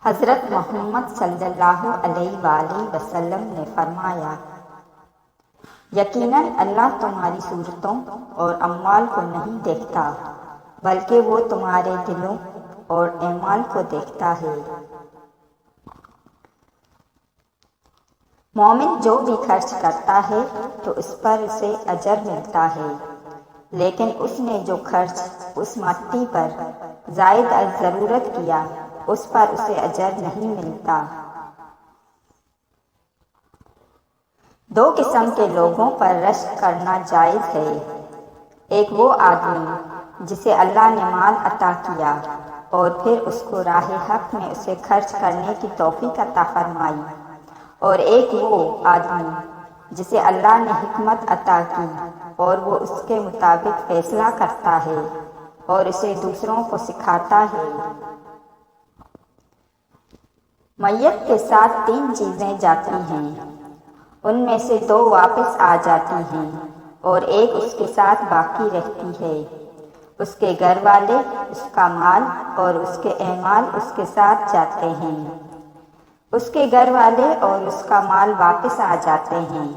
حضرت محمد صلی اللہ علیہ وآلہ وسلم نے فرمایا، یقیناً اللہ تمہاری صورتوں اور اعمال کو نہیں دیکھتا بلکہ وہ تمہارے دلوں اور اعمال کو دیکھتا ہے۔ مومن جو بھی خرچ کرتا ہے تو اس پر اسے اجر ملتا ہے، لیکن اس نے جو خرچ اس مٹی پر زائد از ضرورت کیا اس پر اسے اجر نہیں ملتا۔ دو قسم کے لوگوں پر رشک کرنا جائز ہے، ایک وہ آدمی جسے اللہ نے مال عطا کیا اور پھر اس کو راہ حق میں اسے خرچ کرنے کی توفیق عطا فرمائی، اور ایک وہ آدمی جسے اللہ نے حکمت عطا کی اور وہ اس کے مطابق فیصلہ کرتا ہے اور اسے دوسروں کو سکھاتا ہے۔ میت کے ساتھ 3 چیزیں جاتی ہیں، ان میں سے 2 واپس آ جاتی ہیں اور ایک اس کے ساتھ باقی رہتی ہے، اس کے گھر والے، اس کا مال اور اس کے اعمال اس کے ساتھ جاتے ہیں۔ اس کے گھر والے اور اس کا مال واپس آ جاتے ہیں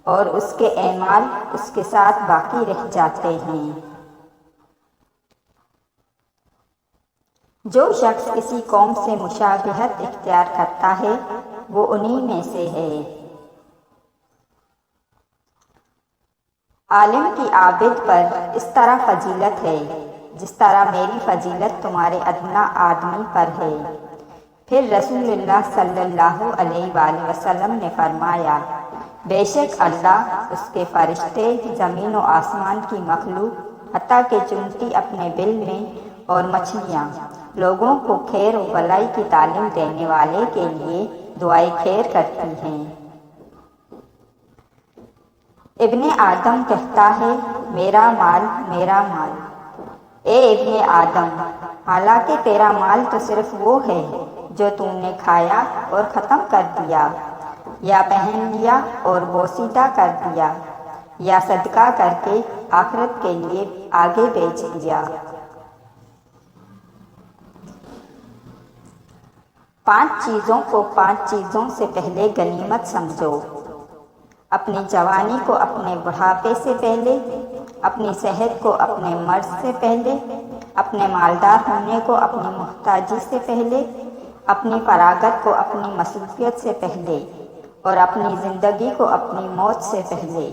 اور اس کے اعمال اس کے ساتھ باقی رہ جاتے ہیں۔ جو شخص کسی قوم سے مشابہت اختیار کرتا ہے وہ انہی میں سے ہے۔ عالم کی عابد پر اس طرح فضیلت ہے جس طرح میری فضیلت تمہارے ادنیٰ آدمی پر ہے۔ پھر رسول اللہ صلی اللہ علیہ وآلہ وسلم نے فرمایا، بے شک اللہ، اس کے فرشتے، زمین و آسمان کی مخلوق، حتیٰ کہ چونٹی اپنے بل میں، اور مچھلیاں لوگوں کو خیر و بھلائی کی تعلیم دینے والے کے لیے دعائے خیر کرتی ہیں۔ ابن آدم کہتا ہے، میرا مال، میرا مال۔ اے ابن آدم، حالانکہ تیرا مال تو صرف وہ ہے جو تم نے کھایا اور ختم کر دیا، یا پہن لیا اور بوسیدہ کر دیا، یا صدقہ کر کے آخرت کے لیے آگے بیچ دیا۔ 5 چیزوں کو 5 چیزوں سے پہلے غنیمت سمجھو، اپنی جوانی کو اپنے بڑھاپے سے پہلے، اپنی صحت کو اپنے مرض سے پہلے، اپنے مالدار ہونے کو اپنی محتاجی سے پہلے، اپنی فراغت کو اپنی مصروفیت سے پہلے، اور اپنی زندگی کو اپنی موت سے پہلے۔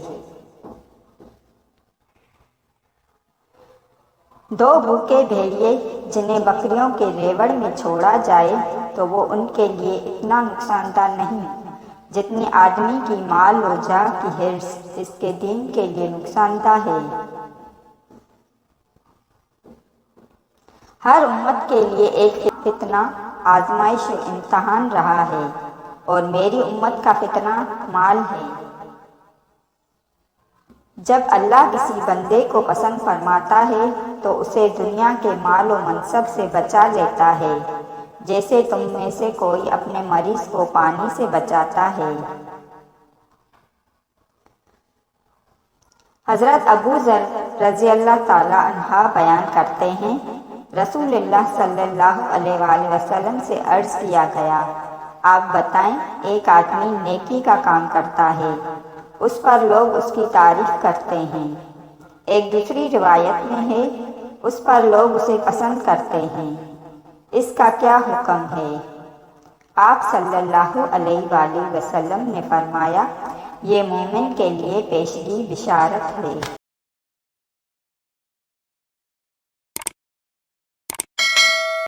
2 بھوکے بھیڑیے جنہیں بکریوں کے ریوڑ میں چھوڑا جائے تو وہ ان کے لیے اتنا نقصان دہ نہیں جتنی آدمی کی مال و جاہ کی حرص اس کے دین کے لیے نقصان دہ ہے۔ ہر امت کے لیے ایک فتنہ، آزمائش و امتحان رہا ہے، اور میری امت کا فتنہ مال ہے۔ جب اللہ کسی بندے کو پسند فرماتا ہے تو اسے دنیا کے مال و منصب سے بچا لیتا ہے، جیسے تم میں سے کوئی اپنے مریض کو پانی سے بچاتا ہے۔ حضرت ابو ذر رضی اللہ تعالی عنہ بیان کرتے ہیں، رسول اللہ صلی اللہ علیہ وآلہ وسلم سے عرض کیا گیا، آپ بتائیں، ایک آدمی نیکی کا کام کرتا ہے، اس پر لوگ اس کی تعریف کرتے ہیں، ایک دوسری روایت میں ہے، اس پر لوگ اسے پسند کرتے ہیں، اس کا کیا حکم ہے؟ آپ صلی اللہ علیہ وآلہ وسلم نے فرمایا، یہ مومن کے لیے پیشگی بشارت ہے۔